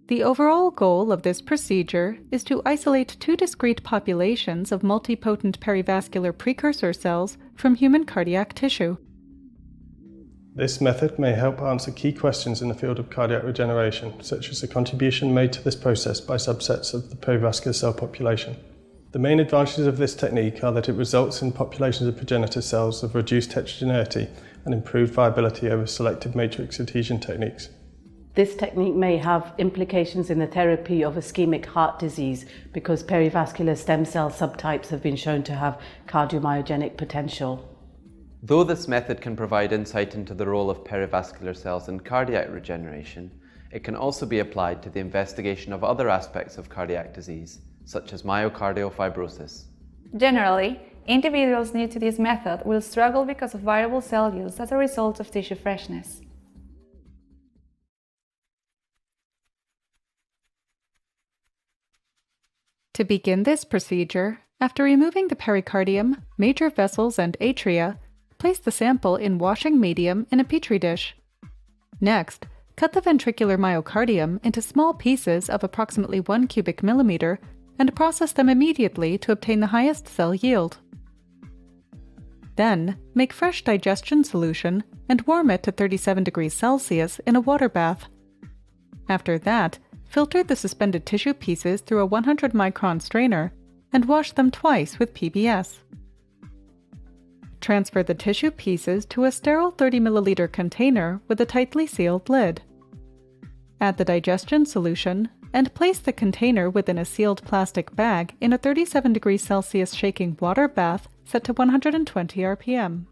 The overall goal of this procedure is to isolate two discrete populations of multipotent perivascular precursor cells from human cardiac tissue. This method may help answer key questions in the field of cardiac regeneration, such as the contribution made to this process by subsets of the perivascular cell population. The main advantages of this technique are that it results in populations of progenitor cells of reduced heterogeneity and improved viability over selective matrix adhesion techniques. This technique may have implications in the therapy of ischemic heart disease because perivascular stem cell subtypes have been shown to have cardiomyogenic potential. Though this method can provide insight into the role of perivascular cells in cardiac regeneration, it can also be applied to the investigation of other aspects of cardiac disease, such as myocardial fibrosis. Generally, individuals new to this method will struggle because of variable cell use as a result of tissue freshness. To begin this procedure, after removing the pericardium, major vessels and atria, place the sample in washing medium in a petri dish. Next, cut the ventricular myocardium into small pieces of approximately 1 cubic millimeter and process them immediately to obtain the highest cell yield. Then, make fresh digestion solution and warm it to 37 degrees Celsius in a water bath. After that, filter the suspended tissue pieces through a 100 micron strainer and wash them twice with PBS. Transfer the tissue pieces to a sterile 30 milliliter container with a tightly sealed lid. Add the digestion solution and place the container within a sealed plastic bag in a 37 degrees Celsius shaking water bath set to 120 RPM.